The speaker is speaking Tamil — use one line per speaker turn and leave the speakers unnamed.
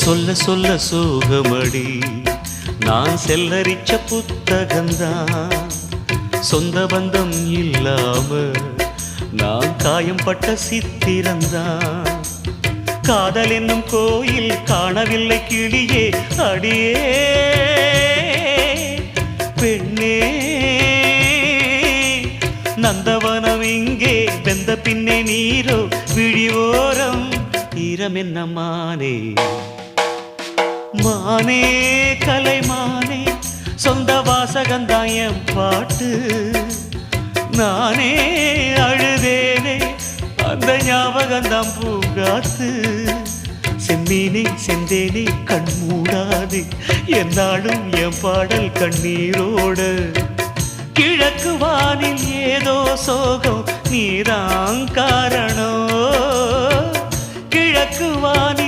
சொல்ல சொல்ல சோகமடி நான் செல்லரிச்ச புத்தகந்தான் சொந்த பந்தம் இல்லாம நான் காயம்பட்ட சித்திரந்தான் காதல் என்னும் கோயில் காணவில்லை கிளியே அடியே பெண்ணே நந்தவனம் இங்கே வெந்த பின்னே நீரோ விழிவோரம் ஈரம் என்ன மானே மானே கலைமானே சொந்த வாசகந்தாயம் பாட்டு நானே அழுதேனே அந்த ஞாபகந்தாம் பூங்காத்து செம்மீனே செந்தேனே கண் மூடாது என்னாலும் என் பாடல் கண்ணீரோடு கிழக்கு வானில் ஏதோ சோகம் நீதான் காரணம் கிழக்கு வானில்